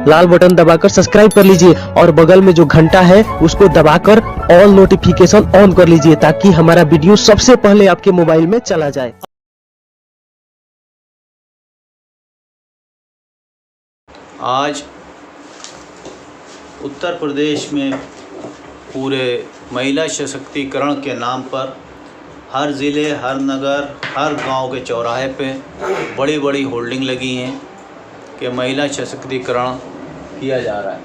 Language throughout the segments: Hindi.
लाल बटन दबाकर सब्सक्राइब कर लीजिए और बगल में जो घंटा है उसको दबाकर ऑल नोटिफिकेशन ऑन कर लीजिए ताकि हमारा वीडियो सबसे पहले आपके मोबाइल में चला जाए। आज उत्तर प्रदेश में पूरे महिला सशक्तिकरण के नाम पर हर ज़िले, हर नगर, हर गांव के चौराहे पे बड़ी बड़ी होर्डिंग लगी हैं कि महिला सशक्तिकरण किया जा रहा है,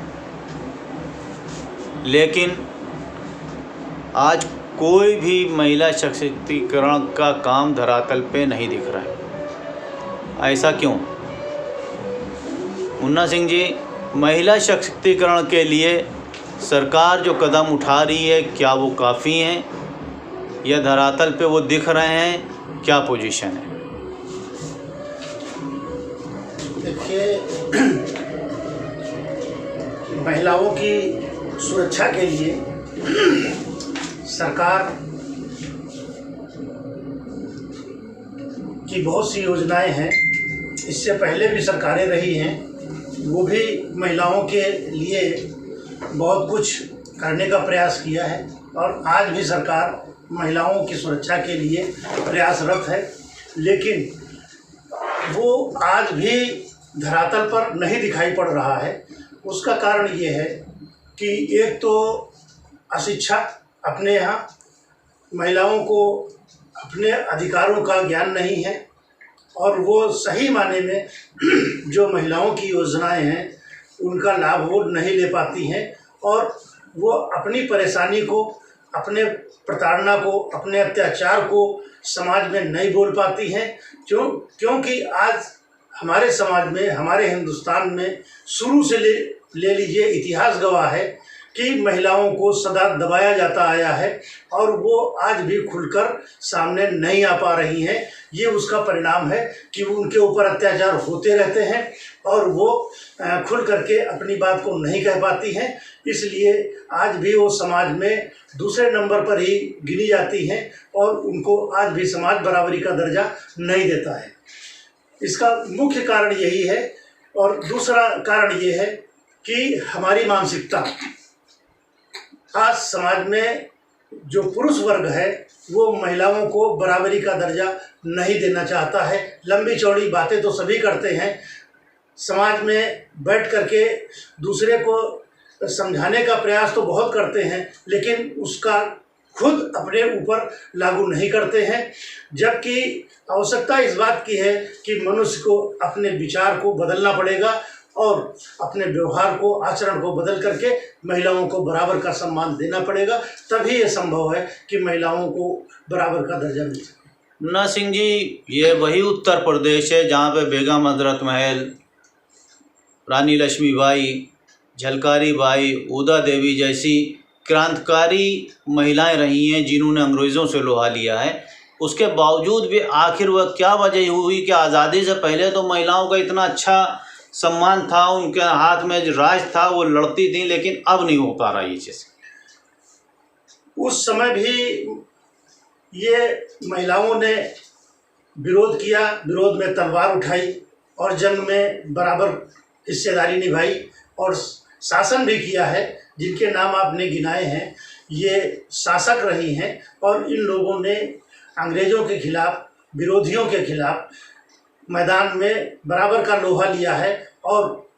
लेकिन आज कोई भी महिला सशक्तिकरण का काम धरातल पे नहीं दिख रहा है। ऐसा क्यों? मुन्ना सिंह जी, महिला सशक्तिकरण के लिए सरकार जो कदम उठा रही है क्या वो काफ़ी हैं या धरातल पे वो दिख रहे हैं? क्या पोजीशन है? देखिए, महिलाओं की सुरक्षा के लिए सरकार की बहुत सी योजनाएं हैं। इससे पहले भी सरकारें रही हैं, वो भी महिलाओं के लिए बहुत कुछ करने का प्रयास किया है और आज भी सरकार महिलाओं की सुरक्षा के लिए प्रयासरत है, लेकिन वो आज भी धरातल पर नहीं दिखाई पड़ रहा है। उसका कारण ये है कि एक तो अशिक्षा, अपने यहाँ महिलाओं को अपने अधिकारों का ज्ञान नहीं है और वो सही माने में जो महिलाओं की योजनाएं हैं उनका लाभ वो नहीं ले पाती हैं और वो अपनी परेशानी को, अपने प्रताड़ना को, अपने अत्याचार को समाज में नहीं बोल पाती हैं। क्योंकि आज हमारे समाज में, हमारे हिंदुस्तान में शुरू से ले लीजिए, इतिहास गवाह है कि महिलाओं को सदा दबाया जाता आया है और वो आज भी खुलकर सामने नहीं आ पा रही हैं। ये उसका परिणाम है कि उनके ऊपर अत्याचार होते रहते हैं और वो खुल करके अपनी बात को नहीं कह पाती हैं। इसलिए आज भी वो समाज में दूसरे नंबर पर ही गिनी जाती हैं और उनको आज भी समाज बराबरी का दर्जा नहीं देता है। इसका मुख्य कारण यही है। और दूसरा कारण ये है कि हमारी मानसिकता, आज समाज में जो पुरुष वर्ग है वो महिलाओं को बराबरी का दर्जा नहीं देना चाहता है। लंबी चौड़ी बातें तो सभी करते हैं, समाज में बैठ करके दूसरे को समझाने का प्रयास तो बहुत करते हैं, लेकिन उसका खुद अपने ऊपर लागू नहीं करते हैं। जबकि आवश्यकता इस बात की है कि मनुष्य को अपने विचार को बदलना पड़ेगा और अपने व्यवहार को, आचरण को बदल करके महिलाओं को बराबर का सम्मान देना पड़ेगा। तभी ये संभव है कि महिलाओं को बराबर का दर्जा मिल सके। मुन्ना सिंह जी, ये वही उत्तर प्रदेश है जहाँ पे बेगम हजरत महल, रानी लक्ष्मीबाई, झलकारी बाई, उदा देवी जैसी क्रांतिकारी महिलाएं रही हैं जिन्होंने अंग्रेज़ों से लोहा लिया है। उसके बावजूद भी आखिर वह क्या वजह हुई कि आज़ादी से पहले तो महिलाओं का इतना अच्छा सम्मान था, उनके हाथ में जो राज था वो लड़ती थी, लेकिन अब नहीं हो पा रहा ये चीज़। उस समय भी ये महिलाओं ने विरोध किया, विरोध में तलवार उठाई और जंग में बराबर हिस्सेदारी निभाई और शासन भी किया है। जिनके नाम आपने गिनाए हैं ये शासक रही हैं और इन लोगों ने अंग्रेज़ों के खिलाफ, विरोधियों के खिलाफ मैदान में बराबर का लोहा लिया है और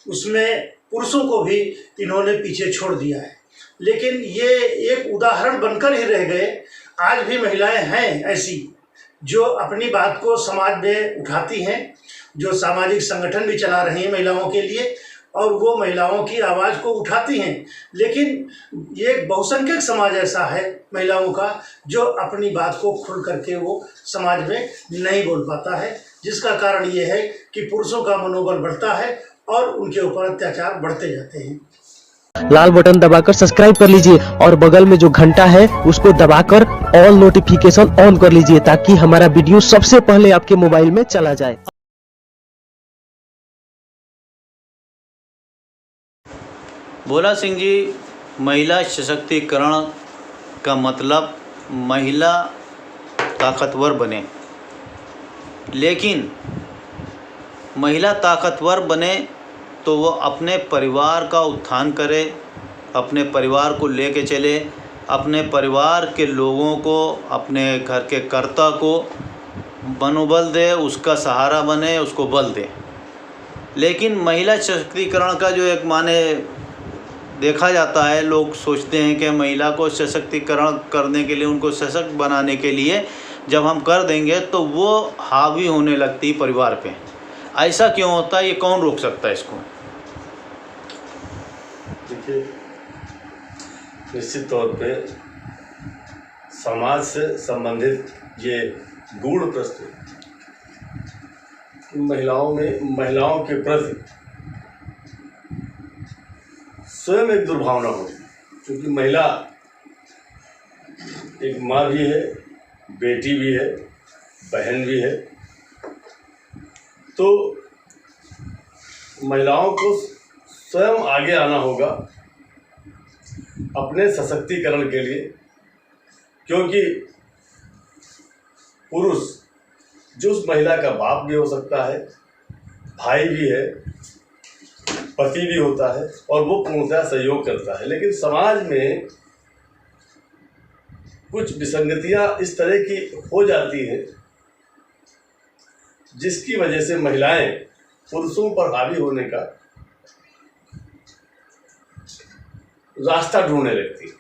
उसमें पुरुषों को भी इन्होंने पीछे छोड़ दिया है। लेकिन ये एक उदाहरण बनकर ही रह गए। आज भी महिलाएं हैं ऐसी जो अपनी बात को समाज में उठाती हैं, जो सामाजिक संगठन भी चला रही हैं महिलाओं के लिए और वो महिलाओं की आवाज़ को उठाती हैं। लेकिन ये बहुसंख्यक समाज ऐसा है महिलाओं का जो अपनी बात को खुल करके वो समाज में नहीं बोल पाता है, जिसका कारण ये है कि पुरुषों का मनोबल बढ़ता है और उनके ऊपर अत्याचार बढ़ते जाते हैं। लाल बटन दबाकर सब्सक्राइब कर लीजिए और बगल में जो घंटा है उसको दबाकर ऑल नोटिफिकेशन ऑन कर लीजिए ताकि हमारा वीडियो सबसे पहले आपके मोबाइल में चला जाए। भोला सिंह जी, महिला सशक्तिकरण का मतलब महिला ताकतवर बने, लेकिन महिला ताकतवर बने तो वो अपने परिवार का उत्थान करे, अपने परिवार को लेके चले, अपने परिवार के लोगों को, अपने घर के कर्ता को मनोबल दे, उसका सहारा बने, उसको बल दे। लेकिन महिला सशक्तिकरण का जो एक माने देखा जाता है, लोग सोचते हैं कि महिला को सशक्तिकरण करने के लिए, उनको सशक्त बनाने के लिए जब हम कर देंगे तो वो हावी होने लगती परिवार पे। ऐसा क्यों होता है? ये कौन रोक सकता है इसको? देखिए, निश्चित तौर पे समाज से संबंधित ये गूढ़ प्रश्न महिलाओं के प्रति स्वयं एक दुर्भावना होती है, क्योंकि महिला एक माँ भी है, बेटी भी है, बहन भी है। तो महिलाओं को स्वयं आगे आना होगा अपने सशक्तिकरण के लिए, क्योंकि पुरुष जो उस महिला का बाप भी हो सकता है, भाई भी है, पति भी होता है, और वो पूर्णतः सहयोग करता है। लेकिन समाज में कुछ विसंगतियां इस तरह की हो जाती हैं जिसकी वजह से महिलाएं पुरुषों पर हावी होने का रास्ता ढूंढने लगती हैं।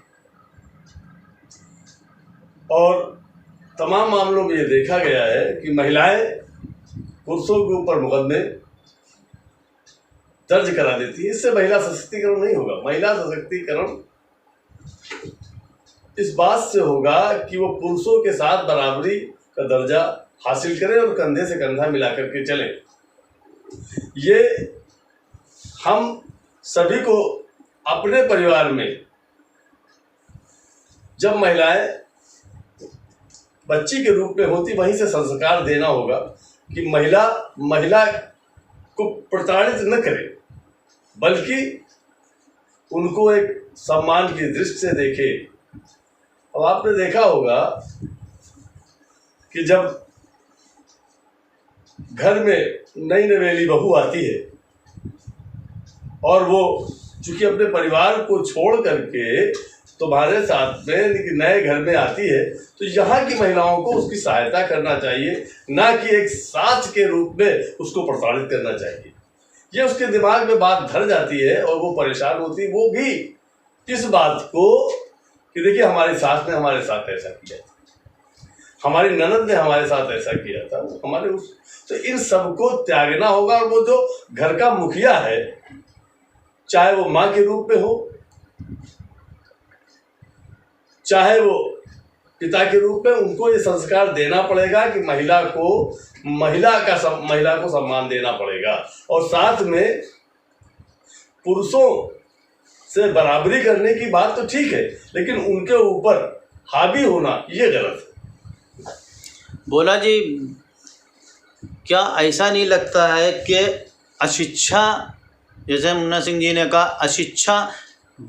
और तमाम मामलों में ये देखा गया है कि महिलाएं पुरुषों के ऊपर मुकदमे दर्ज करा देती है। इससे महिला सशक्तिकरण नहीं होगा। महिला सशक्तिकरण इस बात से होगा कि वो पुरुषों के साथ बराबरी का दर्जा हासिल करें और कंधे से कंधा मिला करके चले। ये हम सभी को अपने परिवार में जब महिलाएं बच्ची के रूप में होती, वहीं से संस्कार देना होगा कि महिला को प्रताड़ित न करे, बल्कि उनको एक सम्मान की दृष्टि से देखे। अब आपने देखा होगा कि जब घर में नई नवेली बहू आती है और वो चूंकि अपने परिवार को छोड़ करके तुम्हारे साथ में नए घर में आती है, तो यहाँ की महिलाओं को उसकी सहायता करना चाहिए, ना कि एक सास के रूप में उसको प्रताड़ित करना चाहिए। ये उसके दिमाग में बात धर जाती है और वो परेशान होती है, वो भी इस बात को कि देखिए हमारी सास ने हमारे साथ ऐसा किया था, हमारी ननद ने हमारे साथ ऐसा किया था, हमारे तो इन सबको त्यागना होगा। और वो जो घर का मुखिया है, चाहे वो माँ के रूप में हो, चाहे वो पिता के रूप में, उनको ये संस्कार देना पड़ेगा कि महिला को सम्मान देना पड़ेगा। और साथ में पुरुषों से बराबरी करने की बात तो ठीक है, लेकिन उनके ऊपर हावी होना ये गलत है। बोला जी, क्या ऐसा नहीं लगता है कि अशिक्षा, जैसे मुन्ना सिंह जी ने कहा, अशिक्षा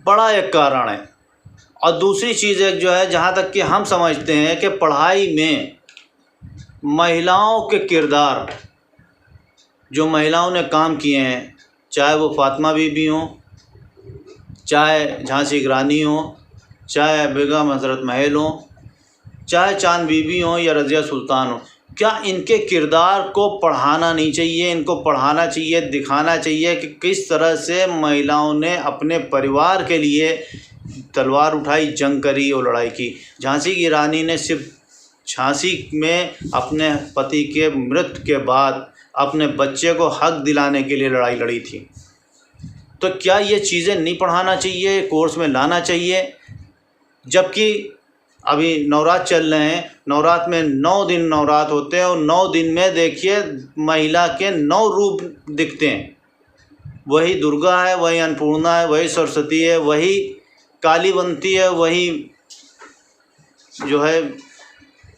बड़ा एक कारण है। और दूसरी चीज़ एक जो है, जहाँ तक कि हम समझते हैं कि पढ़ाई में महिलाओं के किरदार, जो महिलाओं ने काम किए हैं, चाहे वो फातिमा बीबी हो, चाहे झांसी की रानी हो, चाहे बेगम हजरत महल हो, चाहे चांद बीबी हो या रज़िया सुल्तान हो, क्या इनके किरदार को पढ़ाना नहीं चाहिए? इनको पढ़ाना चाहिए, दिखाना चाहिए कि किस तरह से महिलाओं ने अपने परिवार के लिए तलवार उठाई, जंग करी और लड़ाई की। झांसी की रानी ने सिर्फ झांसी में अपने पति के मृत्यु के बाद अपने बच्चे को हक दिलाने के लिए लड़ाई लड़ी थी। तो क्या ये चीज़ें नहीं पढ़ाना चाहिए, कोर्स में लाना चाहिए? जबकि अभी नवरात्र चल रहे हैं, नवरात्र में 9 दिन नवरात्र होते हैं और 9 दिन में देखिए महिला के 9 रूप दिखते हैं। वही दुर्गा है, वही अन्नपूर्णा है, वही सरस्वती है, वही कालीवंती है, वही जो है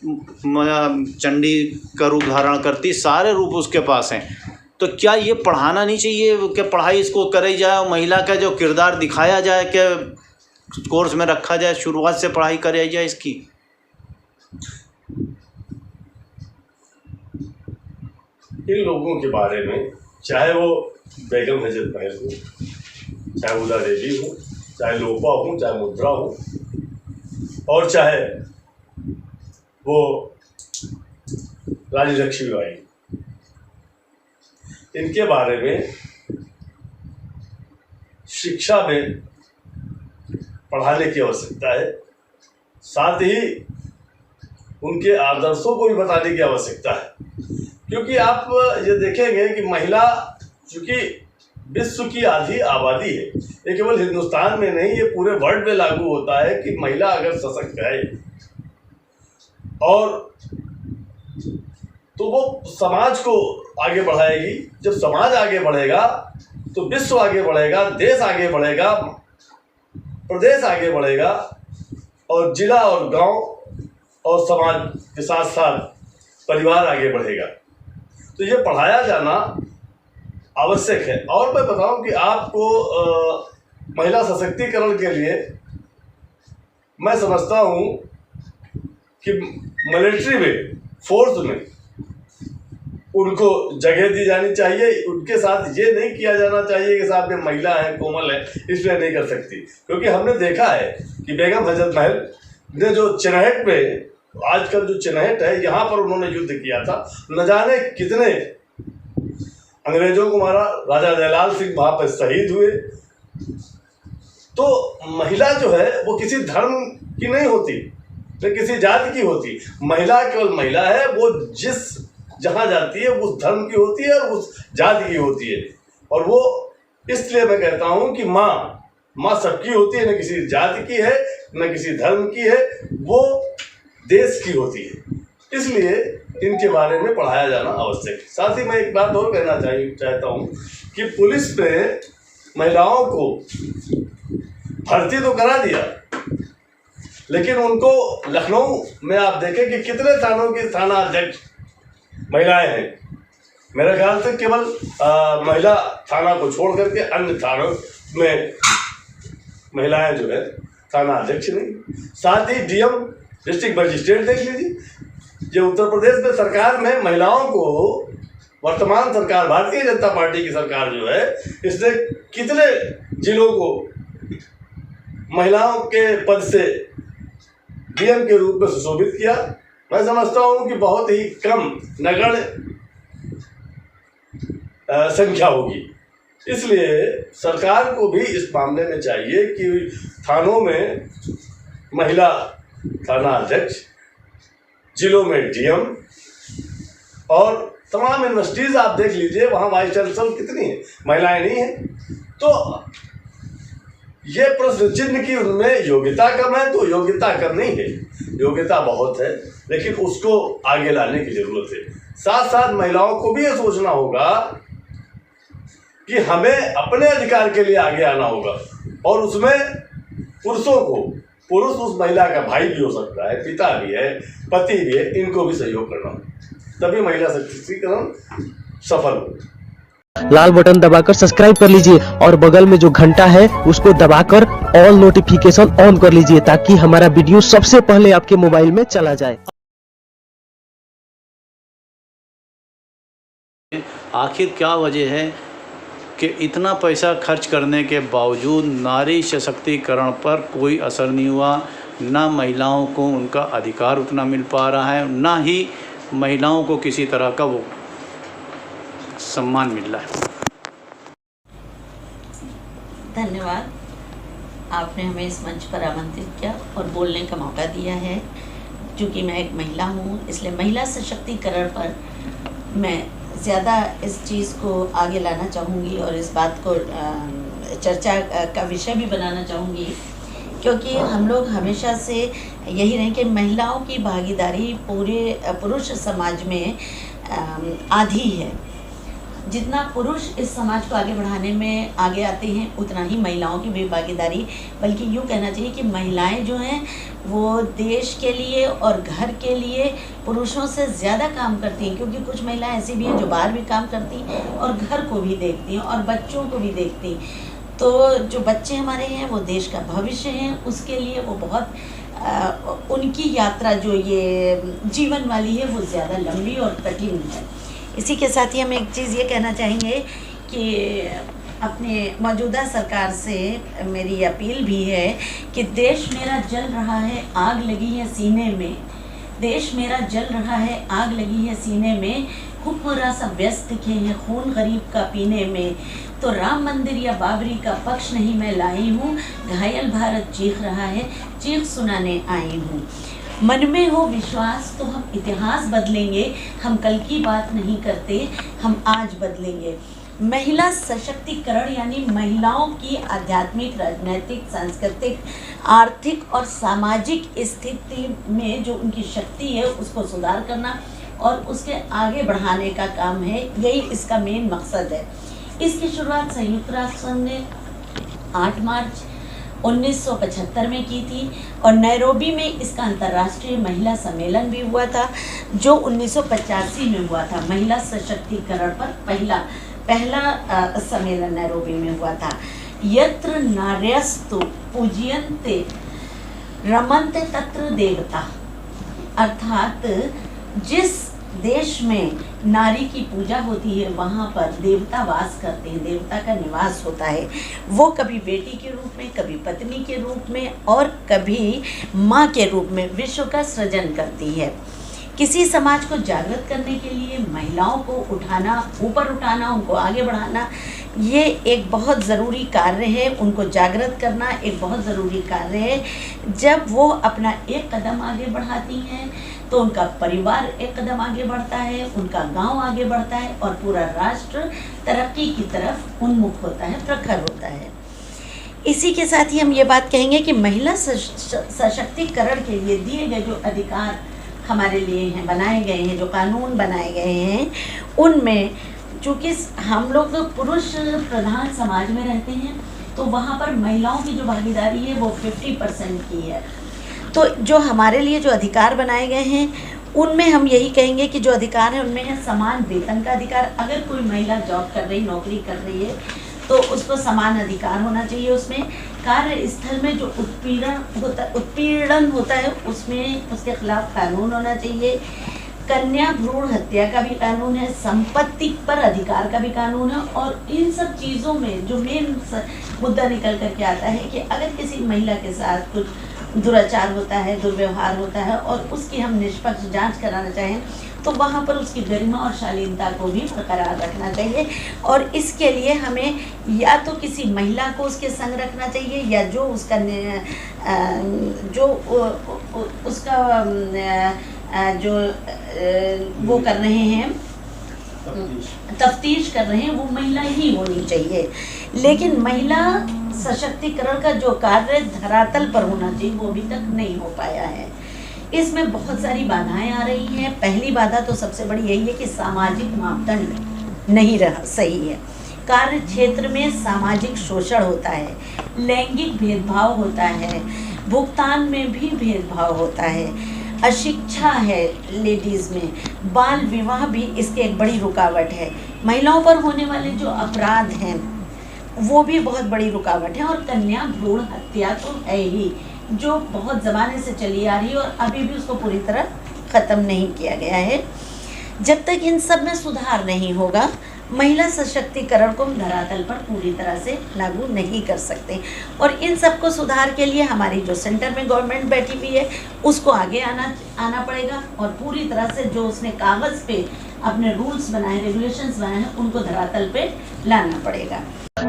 चंडी का रूप धारण करती, सारे रूप उसके पास हैं। तो क्या ये पढ़ाना नहीं चाहिए कि पढ़ाई इसको कराई जाए, महिला का जो किरदार दिखाया जाए कि कोर्स में रखा जाए, शुरुआत से पढ़ाई कराई जाए इसकी? इन लोगों के बारे में, चाहे वो बेगम हजरत महल हो, चाहे उदा देवी हो, चाहे लोपा हो, चाहे मुद्रा हो, और चाहे वो रानी लक्ष्मीबाई, इनके बारे में शिक्षा में पढ़ाने की आवश्यकता है। साथ ही उनके आदर्शों को भी बताने की आवश्यकता है, क्योंकि आप ये देखेंगे कि महिला चूंकि विश्व की आधी आबादी है, ये केवल हिंदुस्तान में नहीं, ये पूरे वर्ल्ड में लागू होता है कि महिला अगर सशक्त है और तो वो समाज को आगे बढ़ाएगी। जब समाज आगे बढ़ेगा तो विश्व आगे बढ़ेगा, देश आगे बढ़ेगा, प्रदेश आगे बढ़ेगा, और जिला और गांव और समाज के साथ साथ परिवार आगे बढ़ेगा। तो ये पढ़ाया जाना आवश्यक है। और मैं बताऊं कि आपको महिला सशक्तिकरण के लिए मैं समझता हूं कि मिलिट्री में, फोर्स में उनको जगह दी जानी चाहिए। उनके साथ ये नहीं किया जाना चाहिए कि साहब में महिला है, कोमल है, इसलिए नहीं कर सकती। क्योंकि हमने देखा है कि बेगम हजरत महल ने जो चिनहट में, आजकल जो चिनहट है, यहाँ पर उन्होंने युद्ध किया था, न जाने कितने अंग्रेजों को मारा, राजा जयलाल सिंह वहाँ पर शहीद हुए। तो महिला जो है वो किसी धर्म की नहीं होती, न किसी जाति की होती। महिला केवल महिला है, वो जिस जहाँ जाती है उस धर्म की होती है और उस जाति की होती है। और वो इसलिए मैं कहता हूँ कि माँ सबकी होती है, न किसी जाति की है, न किसी धर्म की है, वो देश की होती है। इसलिए इनके बारे में पढ़ाया जाना आवश्यक है। साथ ही मैं एक बात और कहना चाहता हूँ कि पुलिस में महिलाओं को भर्ती तो करा दिया, लेकिन उनको लखनऊ में आप देखें कि कितने थानों के थाना अध्यक्ष महिलाएं हैं। मेरे ख्याल से केवल महिला थाना को छोड़ करके अन्य थानों में महिलाएं जो है थाना अध्यक्ष नहीं। साथ ही डीएम, डिस्ट्रिक्ट मजिस्ट्रेट देख लीजिए। जो उत्तर प्रदेश में सरकार में महिलाओं को, वर्तमान सरकार भारतीय जनता पार्टी की सरकार जो है, इसने कितने जिलों को महिलाओं के पद से डीएम के रूप में सुशोभित किया। मैं समझता हूं कि बहुत ही कम, नगण्य संख्या होगी। इसलिए सरकार को भी इस मामले में चाहिए कि थानों में महिला थाना अध्यक्ष, जिलों में डीएम, और तमाम यूनिवर्सिटीज़ आप देख लीजिए, वहाँ वाइस चांसलर कितनी है, महिलाएं नहीं हैं। तो ये प्रश्न चिन्ह की उनमें योग्यता कम है, तो योग्यता कम नहीं है, योग्यता बहुत है, लेकिन उसको आगे लाने की ज़रूरत है। साथ साथ महिलाओं को भी ये सोचना होगा कि हमें अपने अधिकार के लिए आगे आना होगा, और उसमें पुरुषों को, पुरुष उस महिला का भाई भी हो सकता है, पिता भी है, पति भी है, इनको भी सहयोग करना होगा, तभी महिला सशक्तिकरण सफल हो। लाल बटन दबाकर सब्सक्राइब कर लीजिए और बगल में जो घंटा है उसको दबाकर ऑल नोटिफिकेशन ऑन कर लीजिए, ताकि हमारा वीडियो सबसे पहले आपके मोबाइल में चला जाए। आखिर क्या वजह है कि इतना पैसा खर्च करने के बावजूद नारी सशक्तिकरण पर कोई असर नहीं हुआ, ना महिलाओं को उनका अधिकार उतना मिल पा रहा है, ना ही महिलाओं को किसी तरह का वो सम्मान मिल रहा है। धन्यवाद, आपने हमें इस मंच पर आमंत्रित किया और बोलने का मौका दिया है। क्योंकि मैं एक महिला हूँ, इसलिए महिला सशक्तिकरण पर मैं ज़्यादा इस चीज़ को आगे लाना चाहूँगी और इस बात को चर्चा का विषय भी बनाना चाहूँगी, क्योंकि हम लोग हमेशा से यही रहे कि महिलाओं की भागीदारी पूरे पुरुष समाज में आधी है। जितना पुरुष इस समाज को आगे बढ़ाने में आगे आते हैं, उतना ही महिलाओं की भी भागीदारी, बल्कि यूँ कहना चाहिए कि महिलाएं जो हैं वो देश के लिए और घर के लिए पुरुषों से ज़्यादा काम करती हैं। क्योंकि कुछ महिलाएं ऐसी भी हैं जो बाहर भी काम करती हैं और घर को भी देखती हैं और बच्चों को भी देखती हैं। तो जो बच्चे हमारे हैं वो देश का भविष्य हैं, उसके लिए वो बहुत उनकी यात्रा जो ये जीवन वाली है वो ज़्यादा लंबी और कठिन है। इसी के साथ ही हम एक चीज़ ये कहना चाहेंगे कि अपने मौजूदा सरकार से मेरी अपील भी है कि देश मेरा जल रहा है, आग लगी है सीने में, देश मेरा जल रहा है, आग लगी है सीने में, हुक्मरां सब व्यस्त दिखे हैं खून गरीब का पीने में, तो राम मंदिर या बाबरी का पक्ष नहीं मैं लाई हूँ, घायल भारत चीख रहा है, चीख सुनाने आई हूँ। मन में हो विश्वास तो हम इतिहास बदलेंगे, हम कल की बात नहीं करते, हम आज बदलेंगे। महिला सशक्तिकरण यानी महिलाओं की आध्यात्मिक, राजनैतिक, सांस्कृतिक, आर्थिक और सामाजिक स्थिति में जो उनकी शक्ति है उसको सुधार करना और उसके आगे बढ़ाने का काम है, यही इसका मेन मकसद है। इसकी शुरुआत संयुक्त राष्ट्र संघ ने 8 मार्च 1975 में की थी और नैरोबी में इसका अंतर्राष्ट्रीय महिला सम्मेलन भी हुआ था जो 1985 में हुआ था। महिला सशक्तिकरण पर पहला सम्मेलन नैरोबी में हुआ था। यत्र नार्यस्तु पूज्यन्ते रमन्ते तत्र देवता, अर्थात जिस देश में नारी की पूजा होती है वहाँ पर देवता वास करते हैं, देवता का निवास होता है। वो कभी बेटी के रूप में, कभी पत्नी के रूप में और कभी माँ के रूप में विश्व का सृजन करती है। किसी समाज को जागृत करने के लिए महिलाओं को उठाना, ऊपर उठाना, उनको आगे बढ़ाना, ये एक बहुत ज़रूरी कार्य है। उनको जागृत करना एक बहुत ज़रूरी कार्य है। जब वो अपना एक कदम आगे बढ़ाती हैं तो उनका परिवार एक कदम आगे बढ़ता है, उनका गांव आगे बढ़ता है और पूरा राष्ट्र तरक्की की तरफ उन्मुख होता है, प्रखर होता है। इसी के साथ ही हम ये बात कहेंगे कि महिला सशक्तिकरण के लिए दिए गए जो अधिकार हमारे लिए हैं, बनाए गए हैं, जो कानून बनाए गए हैं, उनमें चूँकि हम लोग पुरुष प्रधान समाज में रहते हैं तो वहाँ पर महिलाओं की जो भागीदारी है वो 50% की है। तो जो हमारे लिए जो अधिकार बनाए गए हैं उनमें हम यही कहेंगे कि जो अधिकार है उनमें है समान वेतन का अधिकार। अगर कोई महिला जॉब कर रही, नौकरी कर रही है तो उसको समान अधिकार होना चाहिए। उसमें कार्यस्थल में जो उत्पीड़न होता है उसमें उसके खिलाफ कानून होना चाहिए। कन्या भ्रूण हत्या का भी कानून है, संपत्ति पर अधिकार का भी कानून है। और इन सब चीज़ों में जो मेन मुद्दा निकल करके आता है कि अगर किसी महिला के साथ कुछ दुराचार होता है, दुर्व्यवहार होता है और उसकी हम निष्पक्ष जांच कराना चाहें तो वहाँ पर उसकी गरिमा और शालीनता को भी बरकरार रखना चाहिए। और इसके लिए हमें या तो किसी महिला को उसके संग रखना चाहिए या जो उसका वो कर रहे हैं, तफ्तीश कर रहे हैं, वो महिला ही होनी चाहिए। लेकिन महिला सशक्तिकरण का जो कार्य धरातल पर होना चाहिए वो अभी तक नहीं हो पाया है। इसमें बहुत सारी बाधाएं आ रही हैं। पहली बाधा तो सबसे बड़ी यही है कि सामाजिक मापदंड नहीं रहा सही है। कार्य क्षेत्र में सामाजिक शोषण होता है, लैंगिक भेदभाव होता है, भुगतान में भी भेदभाव होता है, अशिक्षा है लेडीज़ में, बाल विवाह भी इसके एक बड़ी रुकावट है। महिलाओं पर होने वाले जो अपराध हैं वो भी बहुत बड़ी रुकावट है। और कन्या भ्रूण हत्या तो है ही जो बहुत ज़माने से चली आ रही है और अभी भी उसको पूरी तरह ख़त्म नहीं किया गया है। जब तक इन सब में सुधार नहीं होगा महिला सशक्तिकरण को हम धरातल पर पूरी तरह से लागू नहीं कर सकते। और इन सब को सुधार के लिए हमारी जो सेंटर में गवर्नमेंट बैठी हुई है उसको आगे आना पड़ेगा और पूरी तरह से जो उसने कागज़ पे अपने रूल्स बनाए, रेगुलेशंस बनाए हैं उनको धरातल पे लाना पड़ेगा।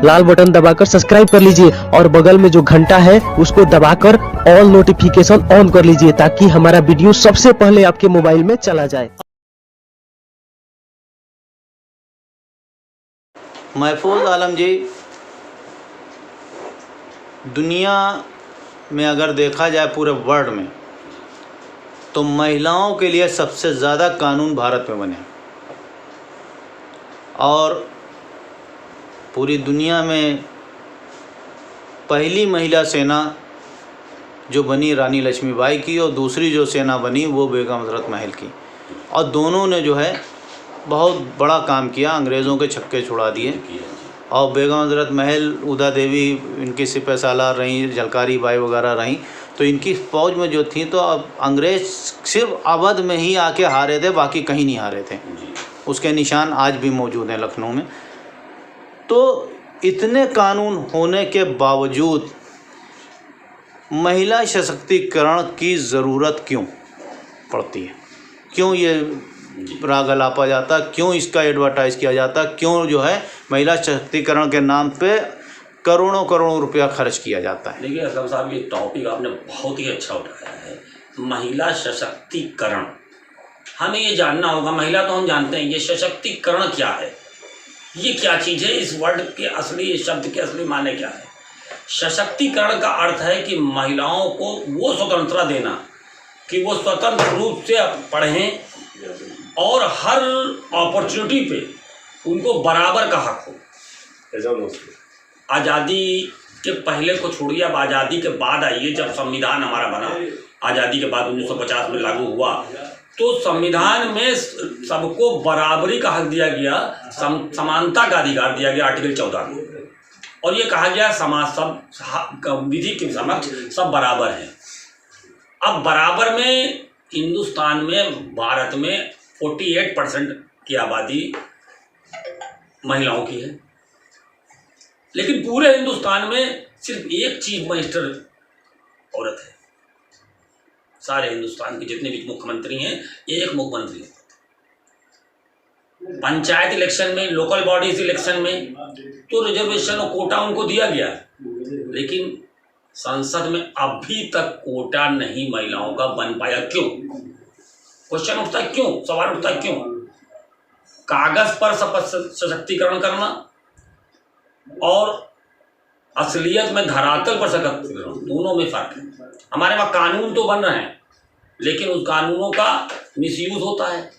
लाल बटन दबाकर सब्सक्राइब कर लीजिए और बगल में जो घंटा है उसको दबाकर ऑल नोटिफिकेशन ऑन कर लीजिए ताकि हमारा वीडियो सबसे पहले आपके मोबाइल में चला जाए। महफूज आलम जी, दुनिया में अगर देखा जाए पूरे वर्ल्ड में तो महिलाओं के लिए सबसे ज़्यादा कानून भारत में बने और पूरी दुनिया में पहली महिला सेना जो बनी रानी लक्ष्मीबाई की और दूसरी जो सेना बनी वो बेगम हज़रत महल की। और दोनों ने जो है बहुत बड़ा काम किया, अंग्रेज़ों के छक्के छुड़ा दिए। और बेगम हज़रत महल, उदा देवी इनकी सिपह सालार रहीं, झलकारी बाई वगैरह रहीं, तो इनकी फ़ौज में जो थी तो अब अंग्रेज़ सिर्फ अवध में ही आके हारे थे, बाकी कहीं नहीं हारे थे। उसके निशान आज भी मौजूद हैं लखनऊ में। तो इतने कानून होने के बावजूद महिला सशक्तिकरण की ज़रूरत क्यों पड़ती है? क्यों ये राग अलापा जाता, क्यों इसका एडवर्टाइज़ किया जाता, क्यों जो है महिला सशक्तिकरण के नाम पे करोड़ों करोड़ों रुपया खर्च किया जाता है? देखिए असलम साहब, ये टॉपिक आपने बहुत ही अच्छा उठाया है। महिला सशक्तिकरण, हमें ये जानना होगा। महिला तो हम जानते हैं, ये सशक्तिकरण क्या है, ये क्या चीज़ है, इस वर्ड के असली, इस शब्द के असली माने क्या है? सशक्तिकरण का अर्थ है कि महिलाओं को वो स्वतंत्रता देना कि वो स्वतंत्र रूप से पढ़ें और हर अपॉर्चुनिटी पे उनको बराबर का हक हो। आज़ादी के पहले को छोड़िए, अब आज़ादी के बाद आइए, जब संविधान हमारा बना, आज़ादी के बाद 1950 में लागू हुआ, तो संविधान में सबको बराबरी का हक दिया गया, समानता का अधिकार दिया गया आर्टिकल 14 में, और ये कहा गया समाज सब विधि के समक्ष सब बराबर हैं। अब बराबर में हिंदुस्तान में, भारत में 48% की आबादी महिलाओं की है, लेकिन पूरे हिंदुस्तान में सिर्फ एक चीफ मिनिस्टर औरत है। सारे हिंदुस्तान के जितने भी मुख्यमंत्री हैं, एक मुख्यमंत्री है। पंचायत इलेक्शन में, लोकल बॉडीज इलेक्शन में तो रिजर्वेशन और कोटा उनको दिया गया, लेकिन संसद में अभी तक कोटा नहीं महिलाओं का बन पाया। क्यों? क्वेश्चन उठता है, क्यों? सवाल उठता है, क्यों? कागज पर सशक्तिकरण करना और असलियत में धरातल पर सशक्तिकरण, दोनों में फर्क है। हमारे वहाँ कानून तो बन रहे हैं, लेकिन उस कानूनों का मिसयूज होता है,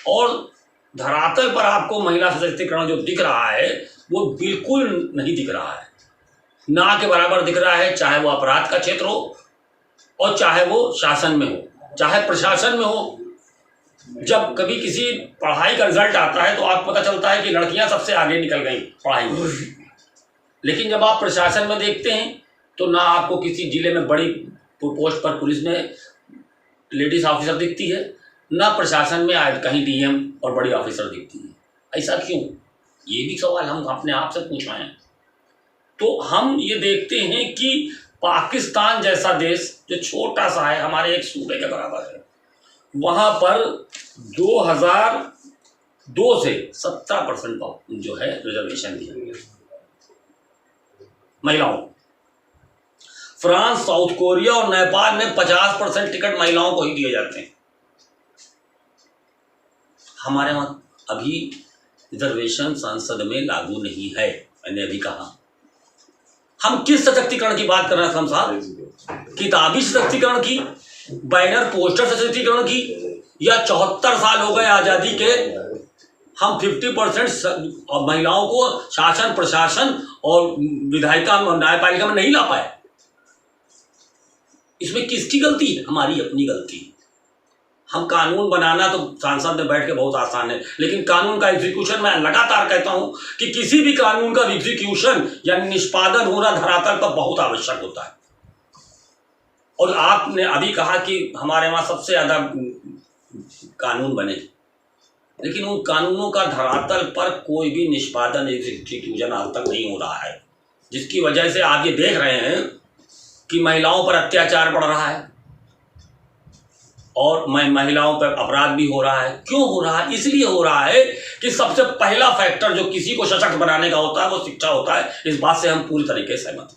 और धरातल पर आपको महिला सशक्तिकरण जो दिख रहा है वो बिल्कुल नहीं दिख रहा है, ना के बराबर दिख रहा है। चाहे वो अपराध का क्षेत्र हो और चाहे वो शासन में हो, चाहे प्रशासन में हो। जब कभी किसी पढ़ाई का रिजल्ट आता है तो आपको पता चलता है कि लड़कियां सबसे आगे निकल गई पढ़ाई में, लेकिन जब आप प्रशासन में देखते हैं तो ना आपको किसी जिले में बड़ी पोस्ट पर पुलिस में लेडीज ऑफिसर दिखती है, ना प्रशासन में कहीं डीएम और बड़ी ऑफिसर दिखती है। ऐसा क्यों? ये भी सवाल हम अपने आप से पूछ रहे हैं। तो हम ये देखते हैं कि पाकिस्तान जैसा देश जो छोटा सा है, हमारे एक सूबे के बराबर है, वहाँ पर 2002 से 17% जो है रिजर्वेशन दिया गया महिलाओं। फ्रांस, साउथ कोरिया और नेपाल में 50% टिकट महिलाओं को ही दिए जाते हैं। हमारे वहाँ अभी रिजर्वेशन संसद में लागू नहीं है। मैंने अभी कहा, हम किस सशक्तिकरण की बात कर रहे हैं हम साहब? किताबी सशक्तिकरण की, बैनर पोस्टर सशक्तिकरण की, या 74 साल हो गए आज़ादी के, हम 50% महिलाओं को शासन, प्रशासन और विधायिका, न्यायपालिका में नहीं ला पाए? इसमें किसकी गलती है? हमारी अपनी गलती। हम कानून बनाना तो संसद में बैठ के बहुत आसान है, लेकिन कानून का एग्जीक्यूशन, मैं लगातार कहता हूं कि किसी भी कानून का एग्जीक्यूशन या निष्पादन होना धरातल पर बहुत आवश्यक होता है। और आपने अभी कहा कि हमारे वहाँ सबसे ज़्यादा कानून बने, लेकिन उन कानूनों का धरातल पर कोई भी निष्पादन, एग्जीक्यूशन आज तक नहीं हो रहा है, जिसकी वजह से आप ये देख रहे हैं कि महिलाओं पर अत्याचार बढ़ रहा है और महिलाओं पर अपराध भी हो रहा है। क्यों हो रहा है? इसलिए हो रहा है कि सबसे पहला फैक्टर जो किसी को सशक्त बनाने का होता है वो शिक्षा होता है। इस बात से हम पूरी तरीके से सहमत हैं।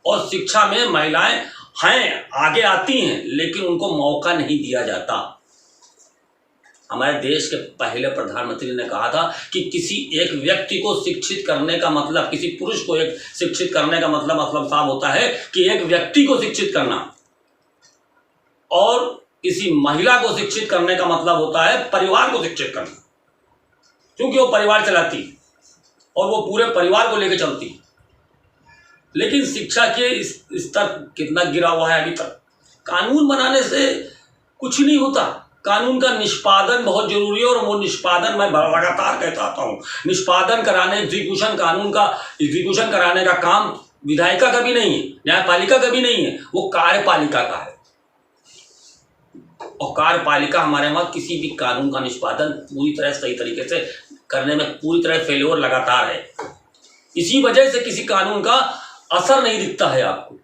और शिक्षा में महिलाएं हैं, आगे आती हैं, लेकिन उनको मौका नहीं दिया जाता। हमारे देश के पहले प्रधानमंत्री ने कहा था कि किसी एक व्यक्ति को शिक्षित करने का मतलब, किसी पुरुष को एक शिक्षित करने का मतलब साफ होता है कि एक व्यक्ति को शिक्षित करना, और किसी महिला को शिक्षित करने का मतलब होता है परिवार को शिक्षित करना, क्योंकि वो परिवार चलाती और वो पूरे परिवार को लेकर चलती। लेकिन शिक्षा के स्तर कितना गिरा हुआ है अभी तक। कानून बनाने से कुछ नहीं होता, कानून का निष्पादन बहुत जरूरी है। और वो निष्पादन मैं लगातार कहता आता हूँ, निष्पादन कराने, एग्जीक्यूशन, कानून का एग्जीक्यूशन कराने का काम विधायिका का भी नहीं है, न्यायपालिका का भी नहीं है, वो कार्यपालिका का है। और कार्यपालिका हमारे वहाँ किसी भी कानून का निष्पादन पूरी तरह सही तरीके से करने में पूरी तरह फेल्योर लगातार है। इसी वजह से किसी कानून का असर नहीं दिखता है आपको,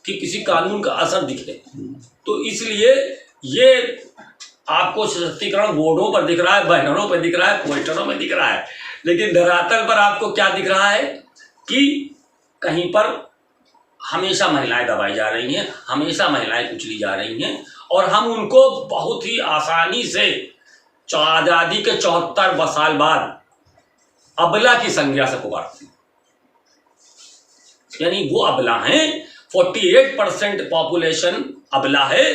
कि किसी कानून का असर दिखे। तो इसलिए ये आपको सशक्तिकरण बोर्डों पर दिख रहा है, बैनरों पर दिख रहा है, पोस्टरों में दिख रहा है, लेकिन धरातल पर आपको क्या दिख रहा है कि कहीं पर हमेशा महिलाएं दबाई जा रही हैं, हमेशा महिलाएं कुचली जा रही हैं, और हम उनको बहुत ही आसानी से आज़ादी के 74 साल बाद अबला की संज्ञा से पुकारते हैं। यानी वो अबला हैं, 48% पॉपुलेशन अबला है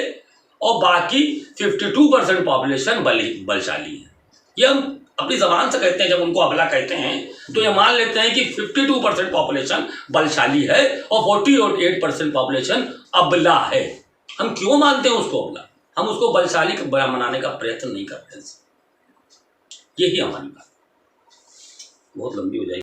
और बाकी 52% पॉपुलेशन बलशाली है। ये हम अपनी जबान से कहते हैं। जब उनको अबला कहते हैं तो ये मान लेते हैं कि 52% पॉपुलेशन बलशाली है और 48% पॉपुलेशन अबला है। हम क्यों मानते हैं उसको अबला? हम उसको बलशाली बनाने का प्रयत्न नहीं करते हैं। यही हमारी बात। बहुत लंबी हो जाएगी।